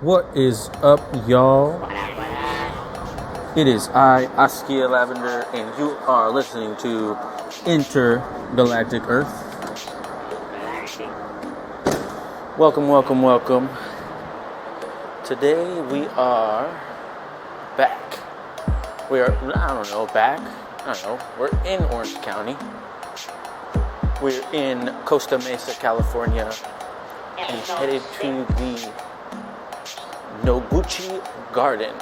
What is up, y'all? It is I, Askia Lavender, and you are listening to Intergalactic Earth. Welcome, welcome, welcome. Today we are back. We're in Orange County. We're in Costa Mesa, California, and headed to the Noguchi Garden.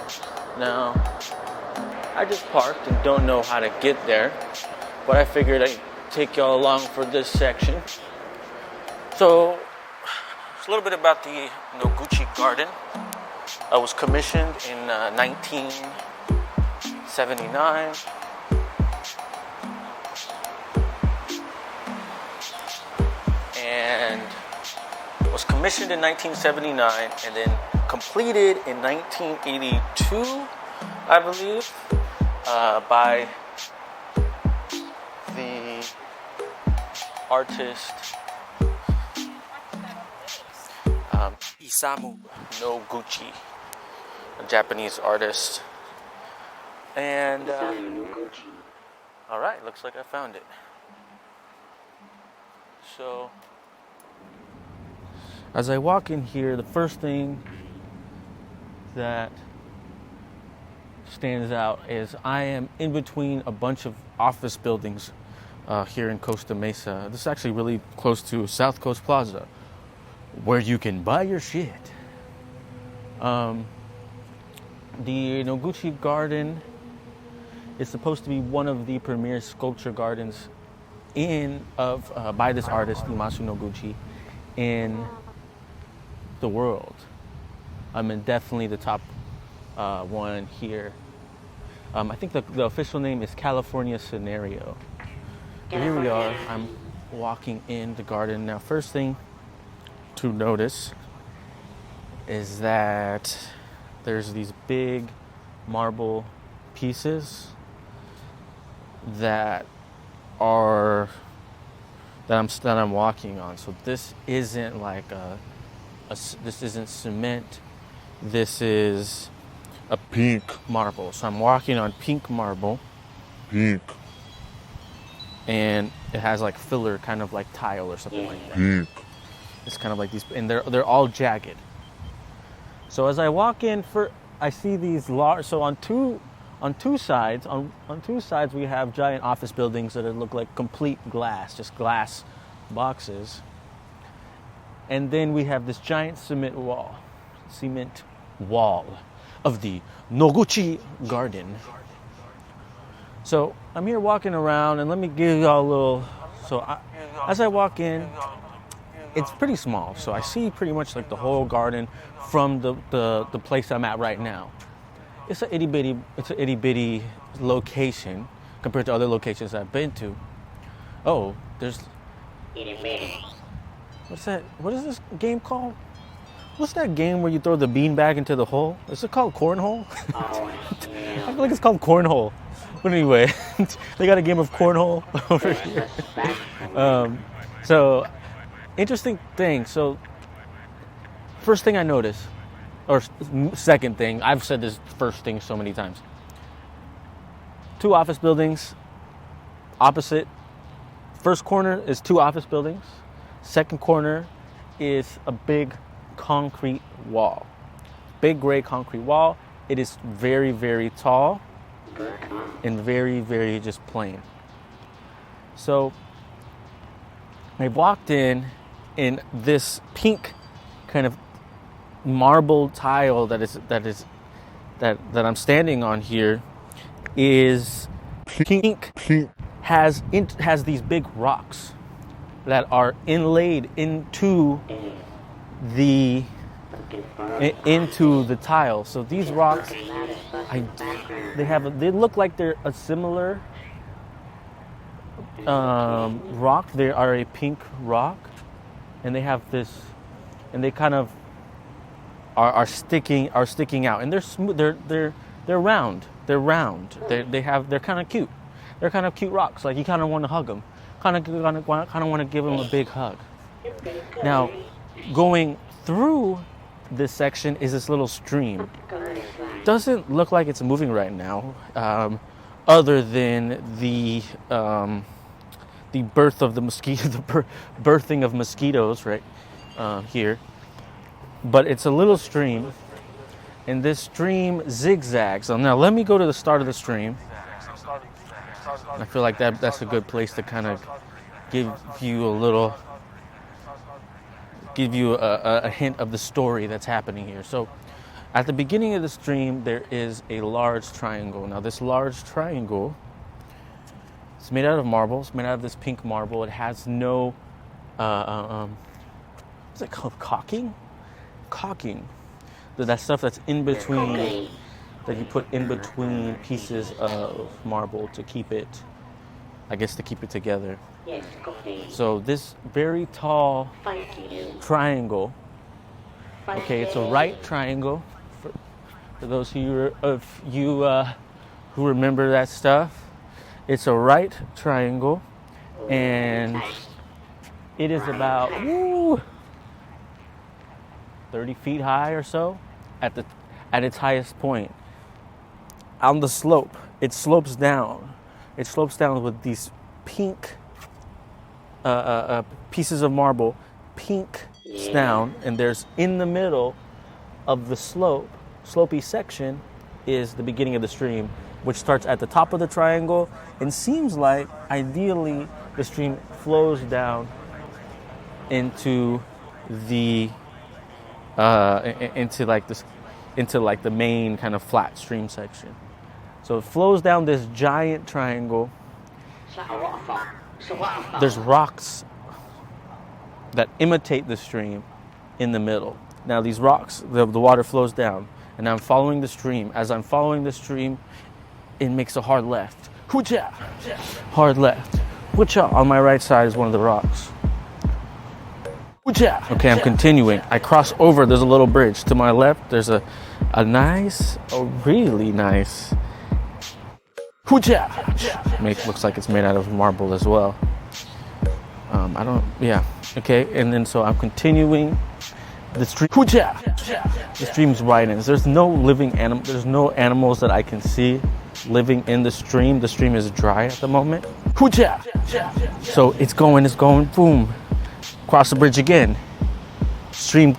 Now, I just parked and don't know how to get there, but I figured I'd take y'all along for this section. So, it's a little bit about the Noguchi Garden. It was commissioned in 1979. And was commissioned in 1979 and then completed in 1982, I believe, by the artist Isamu Noguchi, a Japanese artist. And all right, looks like I found it. So as I walk in here, the first thing that stands out is I am in between a bunch of office buildings here in Costa Mesa. This is actually really close to South Coast Plaza, where you can buy your shit. The Noguchi Garden is supposed to be one of the premier sculpture gardens by this artist Isamu Noguchi in the world. I mean, definitely the top one here. I think the official name is California Scenario. But here we are. I'm walking in the garden. Now, first thing to notice is that there's these big marble pieces that I'm walking on. So this isn't like this isn't cement. This is a pink marble. So I'm walking on pink marble. Pink. And it has like filler, kind of like tile or something like that. Pink. It's kind of like these, and they're all jagged. So as I walk in, I see these large. So on two sides we have giant office buildings that look like complete glass, just glass boxes. And then we have this giant cement wall of the Noguchi Garden. So I'm here walking around, and let me give y'all a little. As I walk in, it's pretty small. So I see pretty much like the whole garden from the place I'm at right now. It's an itty bitty location compared to other locations I've been to. Oh, there's. What's that? What is this game called? What's that game where you throw the beanbag into the hole? Is it called cornhole? I feel like it's called cornhole. But anyway, they got a game of cornhole over here. So, interesting thing. So, first thing I noticed, or second thing, I've said this first thing so many times. Two office buildings, opposite. First corner is two office buildings. Second corner is a big concrete wall. Big gray concrete wall. It is very, very tall and very, very just plain. So I walked in this pink kind of marble tile that I'm standing on here is pink. Has these big rocks that are inlaid into the tile. So these rocks, they look like they're a similar rock. They are a pink rock, and they have this, and they kind of are sticking out, and they're smooth. They're round. They're kind of cute. They're kind of cute rocks. Like you kind of want to hug them. Kind of want to give them a big hug. Now, going through this section is this little stream. Doesn't look like it's moving right now, other than the birth of the mosquito, the birthing of mosquitoes right here. But it's a little stream, and this stream zigzags. So now let me go to the start of the stream. I feel like that's a good place to kind of give you a hint of the story that's happening here. So at the beginning of the stream, there is a large triangle. Now this large triangle, it's made out of marble. It's made out of this pink marble. It has no, what's it called? Caulking? That stuff that's in between, that you put in between pieces of marble to keep it, I guess, to keep it together. So this very tall triangle, okay, it's a right triangle. For those of you who remember that stuff, it's a right triangle, and it is about 30 feet high or so at its highest point. On the slope, it slopes down. It slopes down with these pink pieces of marble, pink down, and there's in the middle of the slopey section is the beginning of the stream, which starts at the top of the triangle and seems like ideally the stream flows down into the into the main kind of flat stream section. So it flows down this giant triangle. There's rocks that imitate the stream in the middle. Now these rocks, the water flows down, and I'm following the stream. As I'm following the stream, it makes a hard left. Hard left. On my right side is one of the rocks. Okay, I'm continuing. I cross over, there's a little bridge. To my left, there's a really nice looks like it's made out of marble as well. Okay, and then so I'm continuing. The stream's widens. There's no living animal. There's no animals that I can see living in the stream. The stream is dry at the moment. So it's going, boom. Cross the bridge again. Stream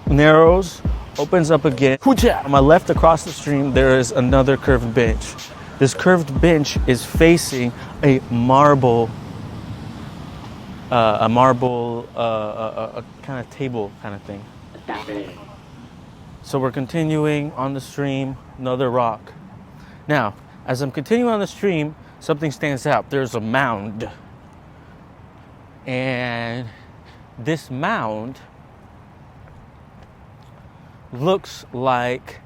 narrows, opens up again. On my left across the stream, there is another curved bench. This curved bench is facing a marble kind of table kind of thing. So we're continuing on the stream, another rock. Now, as I'm continuing on the stream, something stands out. There's a mound. And this mound looks like,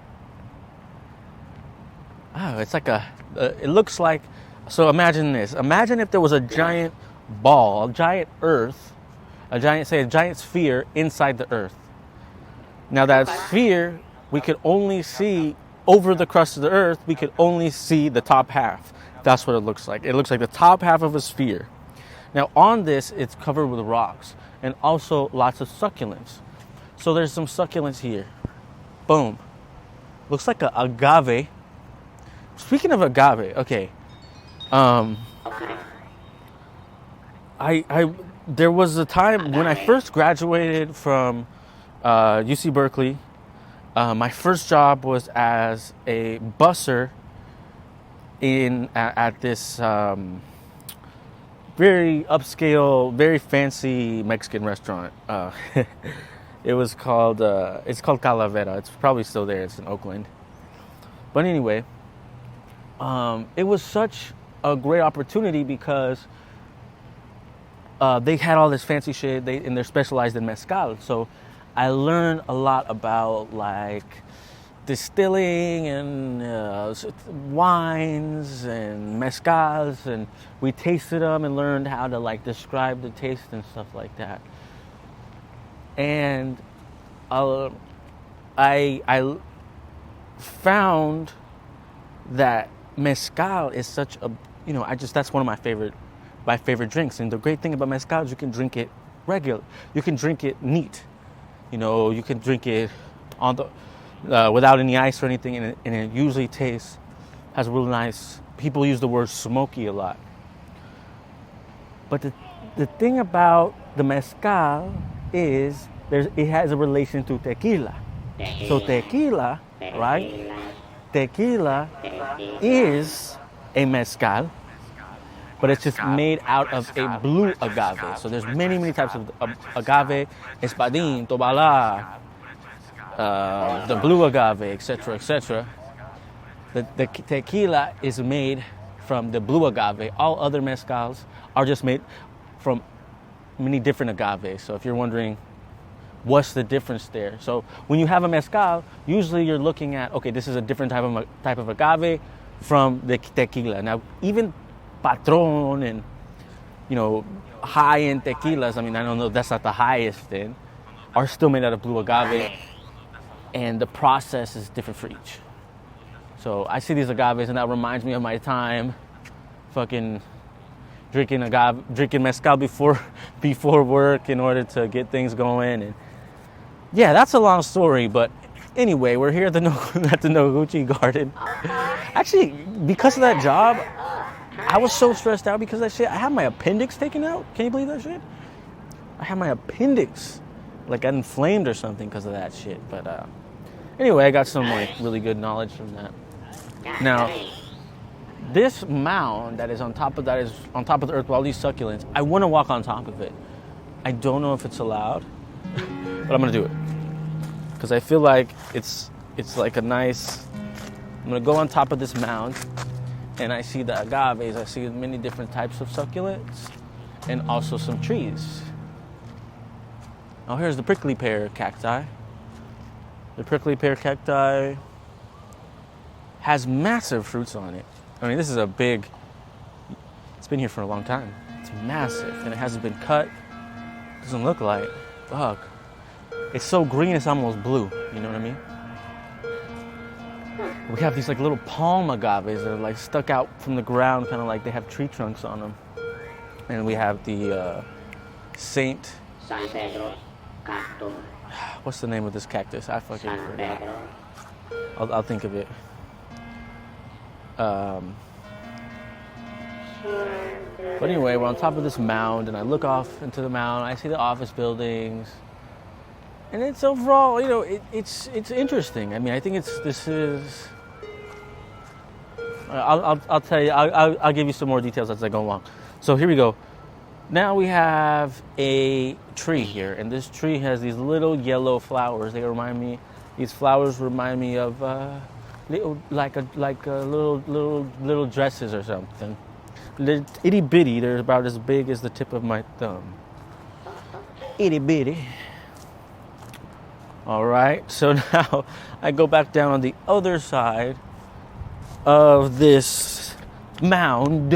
it looks like, so imagine this. Imagine if there was a giant ball, a giant sphere inside the earth. Now that sphere, we could only see over the crust of the earth, we could only see the top half. That's what it looks like. It looks like the top half of a sphere. Now on this, it's covered with rocks and also lots of succulents. So there's some succulents here. Boom. Looks like an agave. Speaking of agave, okay. There was a time when I first graduated from UC Berkeley. My first job was as a busser at this very upscale, very fancy Mexican restaurant. It's called Calavera. It's probably still there. It's in Oakland. But anyway, it was such a great opportunity because they had all this fancy shit, and they're specialized in mezcal. So I learned a lot about like distilling and wines and mezcals, and we tasted them and learned how to like describe the taste and stuff like that. And I found that mezcal is such a, that's one of my favorite drinks. And the great thing about mezcal is you can drink it regular. You can drink it neat. You can drink it on the without any ice or anything, and it usually has a real nice. People use the word smoky a lot. But the thing about the mezcal is it has a relation to tequila. So tequila, right? Tequila is a mezcal, but it's just made out of a blue agave. So there's many, many types of agave, espadín, tobalá, the blue agave, etc., etc. The tequila is made from the blue agave. All other mezcals are just made from many different agaves. So if you're wondering what's the difference there, so when you have a mezcal, usually you're looking at, okay, this is a different type of agave from the tequila. Now, even Patron and high-end tequilas, I mean, I don't know, that's not the highest end, are still made out of blue agave, and the process is different for each. So I see these agaves, and that reminds me of my time fucking drinking mezcal before work in order to get things going. And yeah, that's a long story, but anyway, we're here at the Noguchi Garden. Actually, because of that job, I was so stressed out because of that shit. I had my appendix taken out. Can you believe that shit? I had my appendix got inflamed or something because of that shit. But anyway, I got some really good knowledge from that. Now, this mound that is on top of the earth with all these succulents, I want to walk on top of it. I don't know if it's allowed, but I'm gonna do it because I feel like it's like a nice. I'm gonna go on top of this mound, and I see the agaves. I see many different types of succulents, and also some trees. Oh, here's the prickly pear cacti. The prickly pear cacti has massive fruits on it. I mean, this is it's been here for a long time. It's massive, and it hasn't been cut. Doesn't look like. Fuck. It's so green, it's almost blue. You know what I mean? We have these little palm agaves that are stuck out from the ground, kind of like they have tree trunks on them. And we have the Saint. What's the name of this cactus? I fucking forgot. I'll think of it. But anyway, we're on top of this mound, and I look off into the mound. I see the office buildings, and it's overall, it's interesting. I mean, I think this is. I'll tell you. I'll give you some more details as I go along. So here we go. Now we have a tree here, and this tree has these little yellow flowers. These flowers remind me of little dresses or something. They're itty bitty. They're about as big as the tip of my thumb. Itty bitty. All right. So now I go back down on the other side of this mound.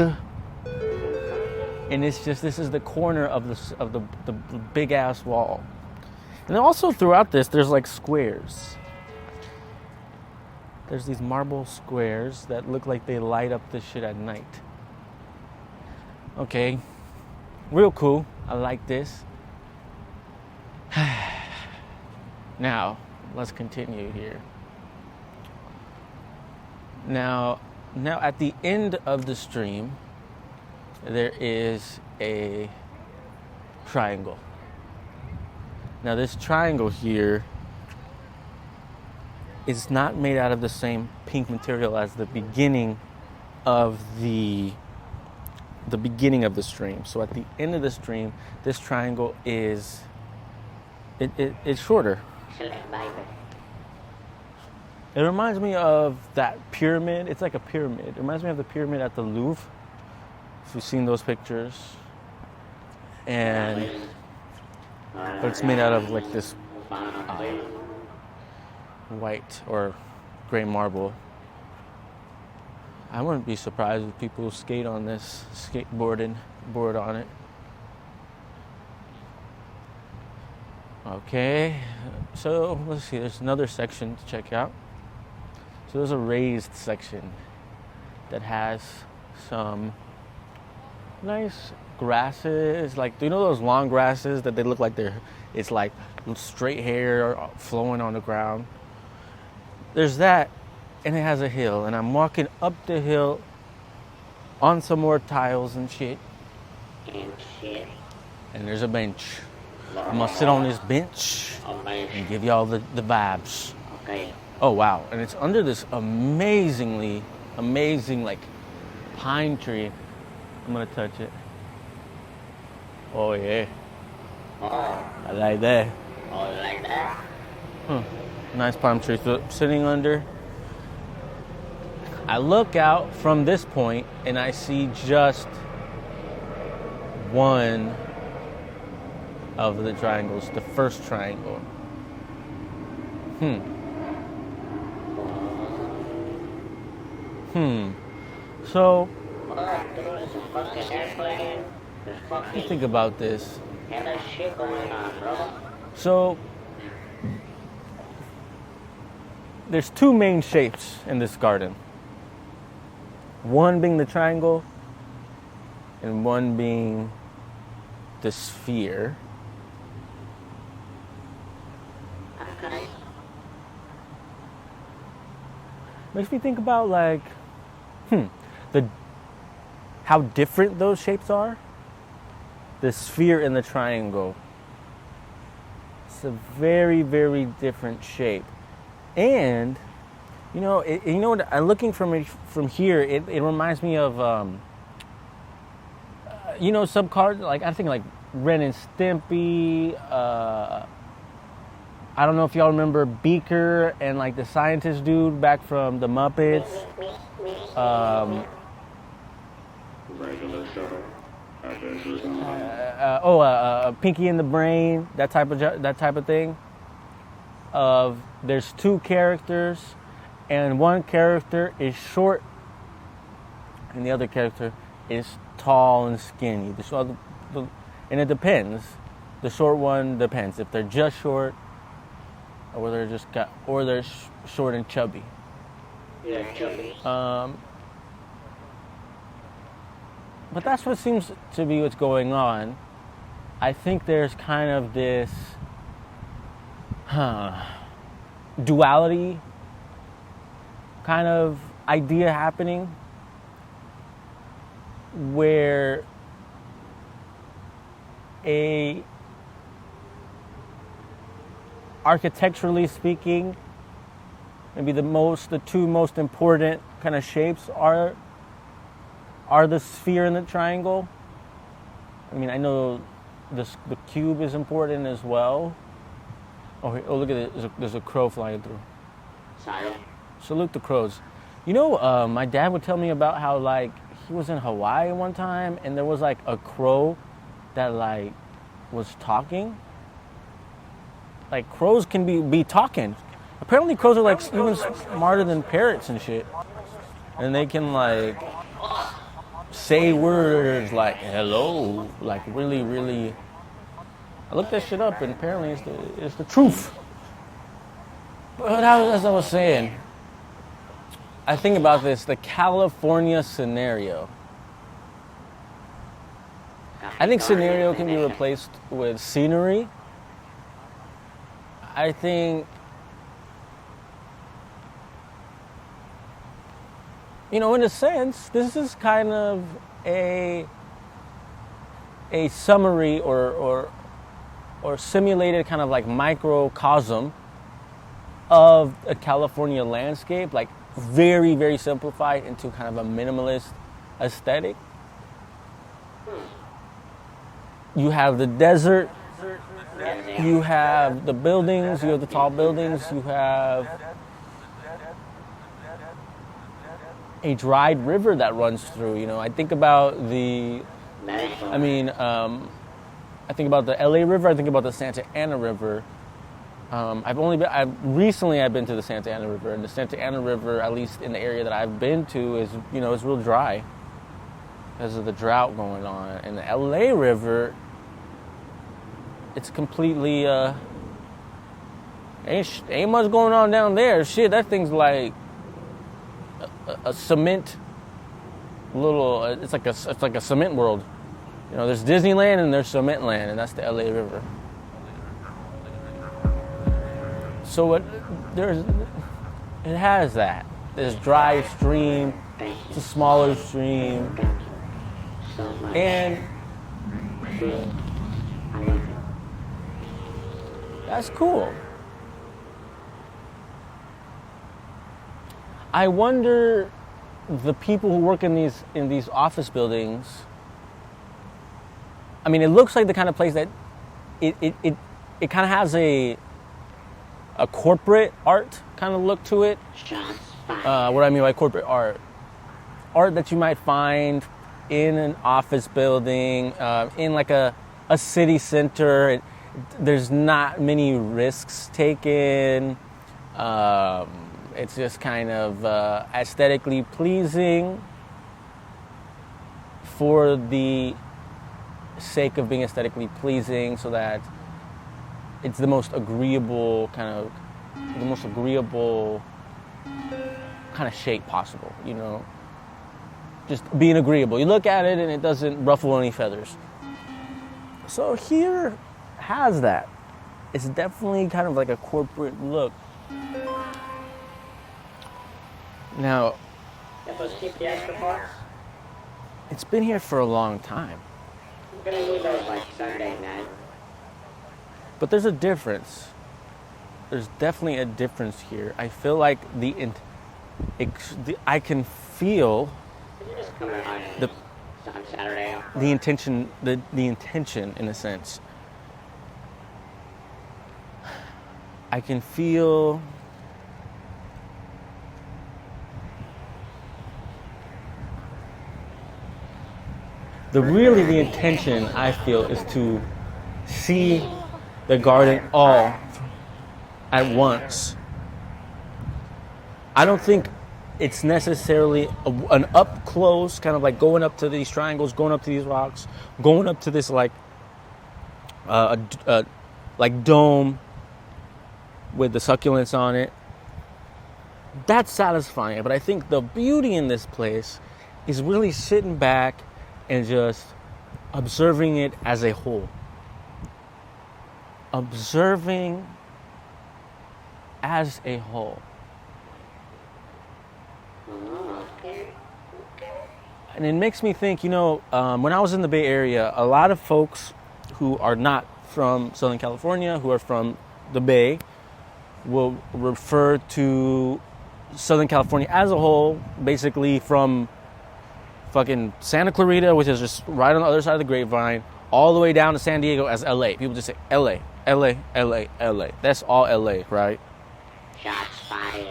And this is the corner of the big ass wall. And then also throughout this, there's squares. There's these marble squares that look like they light up this shit at night. Okay, real cool. I like this. Now, let's continue here. Now at the end of the stream, there is a triangle. Now this triangle here is not made out of the same pink material as the beginning of the stream. So at the end of the stream, this triangle is it's shorter. It reminds me of that pyramid. It's like a pyramid. It reminds me of the pyramid at the Louvre. If you've seen those pictures. But it's made out of this white or gray marble. I wouldn't be surprised if people skate on this board on it. Okay, so let's see, there's another section to check out. So there's a raised section that has some nice grasses, do you know those long grasses that they look like it's straight hair flowing on the ground. There's that, and it has a hill, and I'm walking up the hill on some more tiles and shit. And there's a bench. I'm gonna sit on this bench and give y'all the vibes. Okay. Oh wow, and it's under this amazing like pine tree. I'm gonna touch it. Oh yeah. Oh, I like that. like that? Nice palm tree. So sitting under. I look out from this point and I see just one of the triangles, the first triangle. So, let me think about this. Shit going on, bro. So, there's two main shapes in this garden. One being the triangle, and one being the sphere. Okay. Makes me think about like, how different those shapes are. The sphere and the triangle. It's a very, very different shape. And, you know what? I'm looking from here. It reminds me of, some cards. Like I think like Ren and Stimpy. I don't know if y'all remember Beaker and like the scientist dude back from the Muppets. Pinky and the Brain. That type of thing. There's two characters, and one character is short, and the other character is tall and skinny. And it depends. The short one depends if they're just short, or they're short and chubby. Yeah, chubby. But that's what seems to be what's going on. I think there's kind of this duality kind of idea happening where architecturally speaking, maybe the two most important kind of shapes are the sphere and the triangle. I mean, I know the cube is important as well. Oh, look at it. There's a crow flying through. Sorry. Salute the crows. You know, my dad would tell me about how, like, he was in Hawaii one time, and there was, like, a crow that, like, was talking. Like, crows can be talking. Apparently, crows are, like, even smarter than parrots and shit. And they can, like, say words like hello, like really, really. I looked that shit up, and apparently it's the truth. But as I was saying, I think about the California scenario. I think scenario can be replaced with scenery. I think, in a sense, this is kind of a summary or simulated kind of like microcosm of a California landscape, like very, very simplified into kind of a minimalist aesthetic. You have the desert, you have the buildings, you have the tall buildings, you have a dried river that runs through. I think about I think about the LA River, I think about the Santa Ana River. I've been to the Santa Ana River, and the Santa Ana River, at least in the area that I've been to, is, it's real dry because of the drought going on. And the LA River, it's completely, ain't much going on down there. Shit, that thing's like a cement it's like a cement world. There's Disneyland and there's Cement Land, and that's the LA River. So it has that. This dry stream. Thank It's you a smaller stream, so much. and I love it. that's cool. I wonder the people who work in these office buildings. I mean, it looks like the kind of place that it kind of has a corporate art kind of look to it. Shots fired. What I mean by corporate art that you might find in an office building, in like a city center. There's not many risks taken. It's just kind of aesthetically pleasing for the sake of being aesthetically pleasing, so that it's the most agreeable kind of shape possible, you know? Just being agreeable. You look at it and it doesn't ruffle any feathers. So here has that. It's definitely kind of like a corporate look. Now, Get those GPS reports? it's been here for a long time, I'm gonna need those like Sunday night. but there's a difference. There's definitely a difference here. I feel like I can feel Could you just come on the on Saturday? the intention in a sense. I can feel the intention, I feel, is to see the garden all at once. I don't think it's necessarily an up close, kind of like going up to these triangles, going up to these rocks, going up to this like dome with the succulents on it. That's satisfying, but I think the beauty in this place is really sitting back and just observing it as a whole. Observing as a whole. And it makes me think, when I was in the Bay Area, a lot of folks who are not from Southern California, who are from the Bay, will refer to Southern California as a whole, basically from fucking Santa Clarita, which is just right on the other side of the grapevine, all the way down to San Diego as LA. People just say LA, LA, LA, LA. That's all LA, right? Shots fired.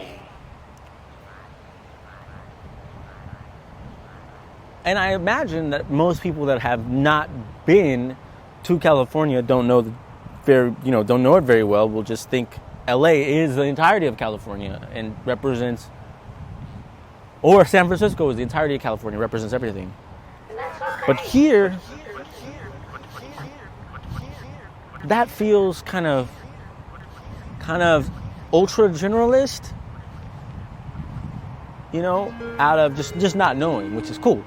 And I imagine that most people that have not been to California don't know it very well, will just think LA is the entirety of California and represents, or San Francisco is the entirety of California, represents everything. But here, that feels kind of ultra generalist, out of just not knowing, which is cool,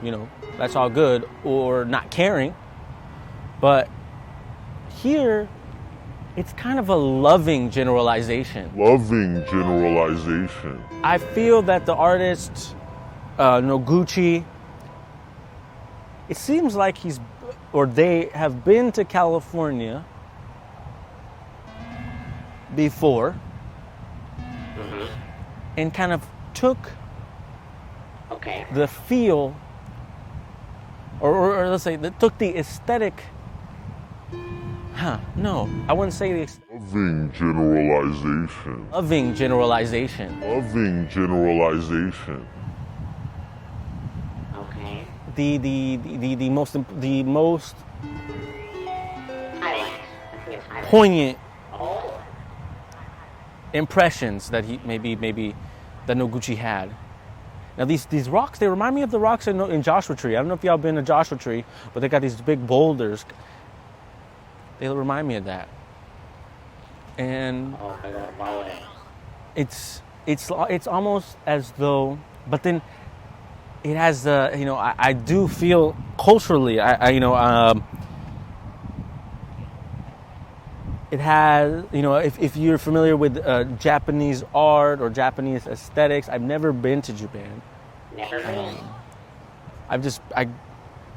that's all good, or not caring. But here, it's kind of a loving generalization. I feel that the artist, Noguchi, it seems like they have been to California before, and kind of took the feel, or let's say, that took the aesthetic. No, I wouldn't say the Loving generalization. loving generalization. Okay. The most Highlights. I think it's highlights. poignant Oh. impressions that maybe that Noguchi had. Now these rocks, they remind me of the rocks in Joshua Tree. I don't know if y'all been to Joshua Tree, but they got these big boulders. They remind me of that. And Oh, I got a ball it's almost as though, but then it has I do feel culturally, It has, if you're familiar with Japanese art or Japanese aesthetics, I've never been to Japan. Never been.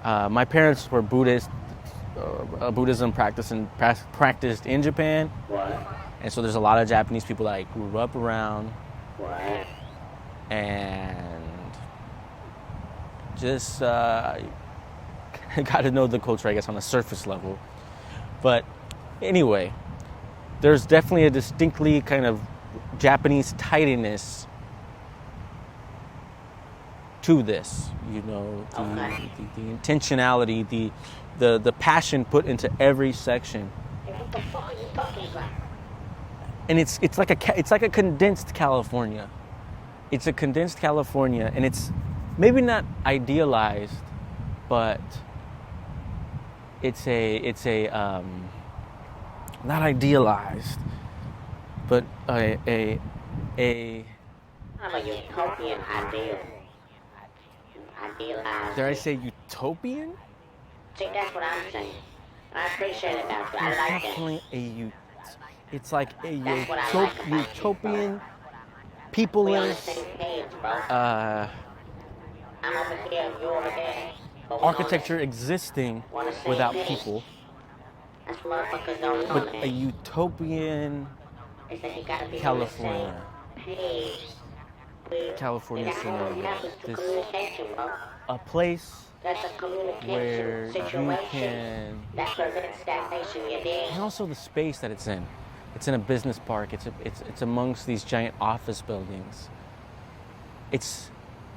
My parents were Buddhist, Buddhism practiced in Japan, What? and so there's a lot of Japanese people that I grew up around, What? and just got to know the culture, I guess, on a surface level. But anyway, there's definitely a distinctly kind of Japanese tidiness to this, Okay. the intentionality, the passion put into every section, What the fuck are you talking about? and it's like a condensed California. It's a condensed California, and it's maybe not idealized, but it's a not idealized, but a I'm a utopian ideal. Idealized. dare I say utopian? See, that's what I'm saying. I appreciate it now. I like that. Definitely it's like a That's what I like about you, utopian, We on the peopleless, same page, bro. uh, I'm over here, you over there. But we architecture existing on the same without page. people, That's motherfuckers don't know, but man. a utopian They say you gotta be California. on the same page. California That's all scenario. it matters to This communication, bro. a place That's a communication where you situation can, that prevents stagnation, you dig? and also the space that it's in. It's in a business park. It's amongst these giant office buildings. It's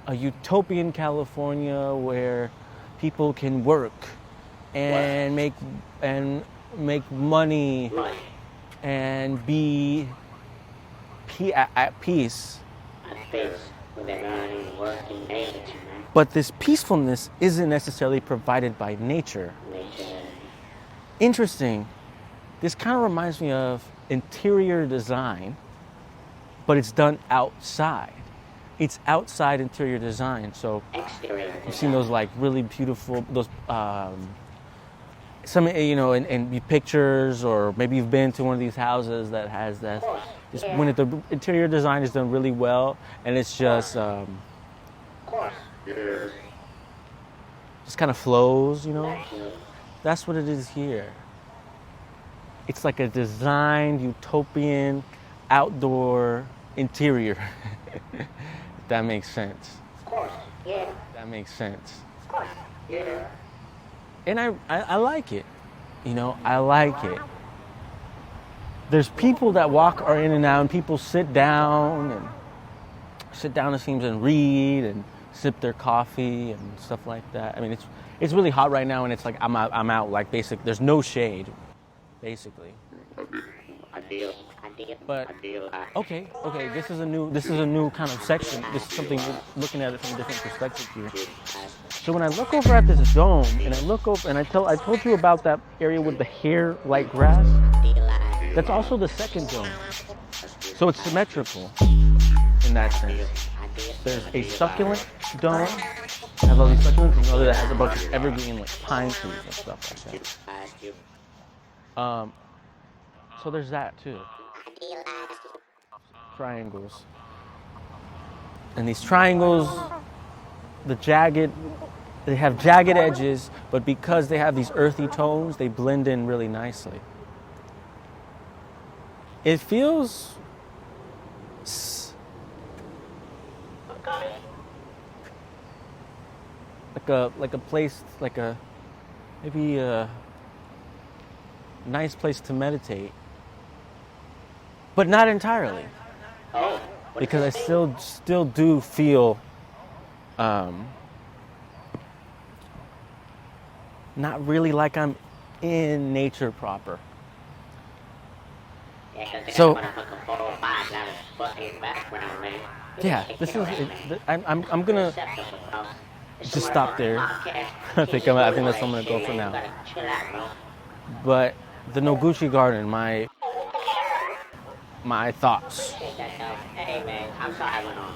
a utopian California where people can work and make money Money. and be at peace. I face with their learning, working, nature, man. But this peacefulness isn't necessarily provided by nature. Nature. Interesting. This kind of reminds me of interior design, but it's done outside. It's outside interior design. So Exterior. you've seen those like really beautiful, those some in pictures, or maybe you've been to one of these houses that has that. Just Yeah. when the interior design is done really well, and it's just Of course. just kind of flows, Naturally. That's what it is here. It's like a designed utopian outdoor interior. If that makes sense. Of course. Yeah. That makes sense. Of course. Yeah. And I like it. I like it. There's people that walk are in and out, and people sit down, it seems, and read and sip their coffee and stuff like that. I mean, it's really hot right now, and it's like I'm out like there's no shade, basically. Ideal. But Ideal. okay, this is a new kind of section. This is something we're looking at it from a different perspective here. So when I look over at this dome, and I look over, and I told you about that area with the hair-like grass. That's also the second dome. So it's symmetrical in that sense. There's a succulent dome, that has all these succulents, and another that has a bunch of evergreen, like pine trees and stuff like that. So there's that too. Triangles. And these triangles, they have jagged edges, but because they have these earthy tones, they blend in really nicely. It feels like a place, maybe a nice place to meditate, but not entirely, Oh. because I still do feel not really like I'm in nature proper. So- Yeah, this is. I'm gonna just stop there. I think that's where I'm gonna go for now. But the Noguchi Garden, my thoughts. Hey man, I'm sorry I went on.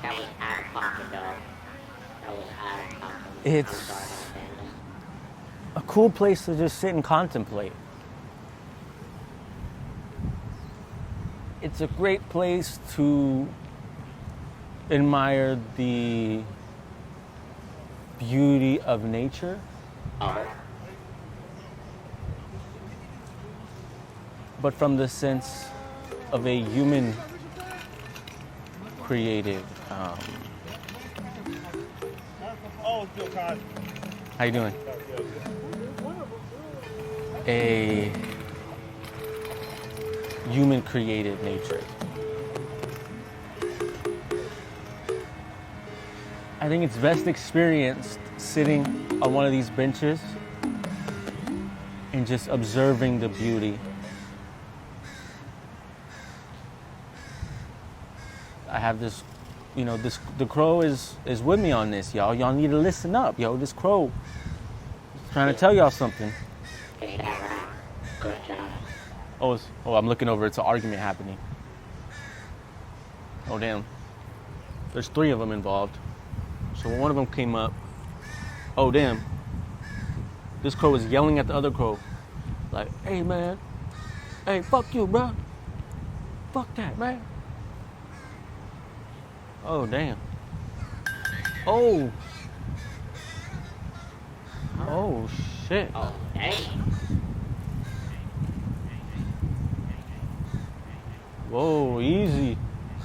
That was out of pocket, dog. That was out of pocket. It's I'm sorry about that. a cool place to just sit and contemplate. it's a great place to admire the beauty of nature. Oh. But from the sense of a human created. How you doing? A human created nature. I think it's best experienced sitting on one of these benches and just observing the beauty. I have this, the crow is with me on this, y'all. Y'all need to listen up, yo. This crow is trying to tell y'all something. Good job. Oh, I'm looking over. It's an argument happening. Oh, damn. There's 3 of them involved. So when one of them came up, oh, damn. This crow was yelling at the other crow. Like, hey, man. Hey, fuck you, bro. Fuck that, man. Oh, damn. Oh. Oh, shit. Oh, dang. Whoa, easy.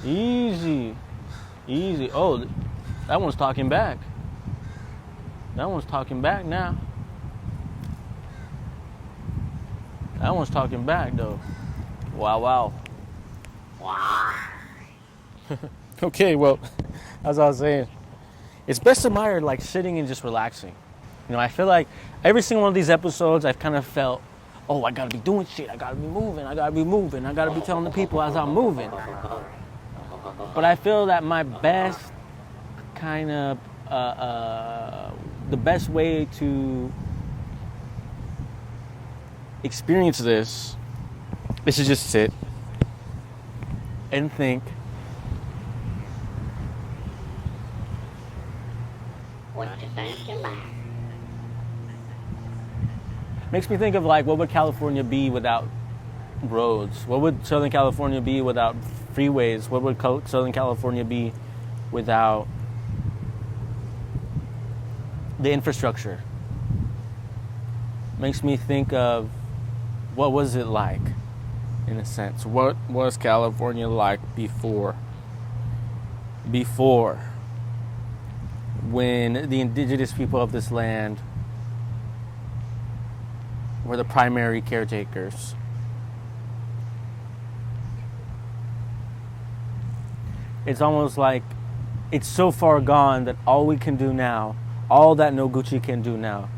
Easy. Easy. Oh, that one's talking back. That one's talking back now. That one's talking back, though. Wow, wow. Wow. Okay, well, as I was saying, it's best admired like sitting and just relaxing. I feel like every single one of these episodes, I've kind of felt, oh, I gotta be doing shit. I gotta be moving. I gotta be telling the people as I'm moving. But I feel that my best kind of, the best way to experience this is to just sit and think. What you think about? Makes me think of like, what would California be without roads? What would Southern California be without freeways? What would Southern California be without the infrastructure? Makes me think of what was it like, in a sense. What was California like before? When the indigenous people of this land were the primary caretakers. It's almost like it's so far gone that all we can do now, all that Noguchi can do now,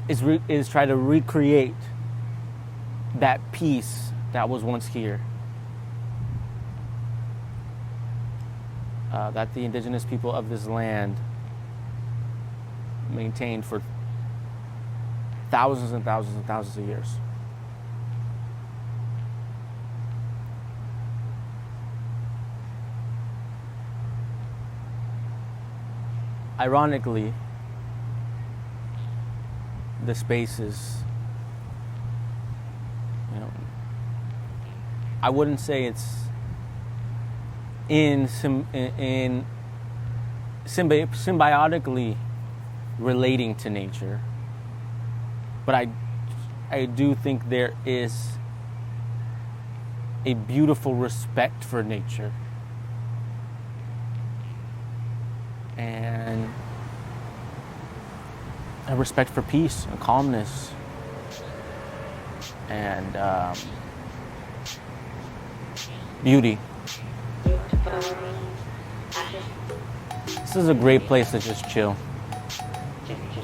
is try to recreate that peace that was once here. That the indigenous people of this land maintained for thousands and thousands and thousands of years. Ironically, the spaces, I wouldn't say it's symbiotically relating to nature, but I do think there is a beautiful respect for nature and a respect for peace and calmness and beauty. This is a great place to just chill.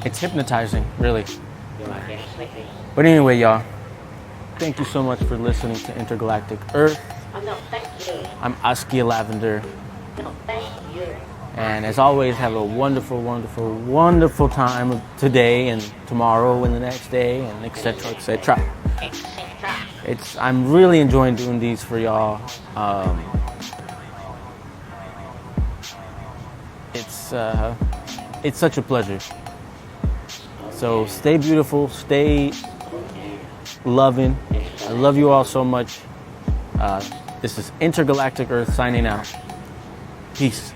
It's hypnotizing, really. But anyway, y'all, thank you so much for listening to Intergalactic Earth. No, thank you. I'm Askia Lavender. No, thank you. And as always, have a wonderful, wonderful, wonderful time today and tomorrow and the next day and etc. etc. I'm really enjoying doing these for y'all. It's such a pleasure. So stay beautiful, stay loving. I love you all so much. This is Intergalactic Earth signing out. Peace.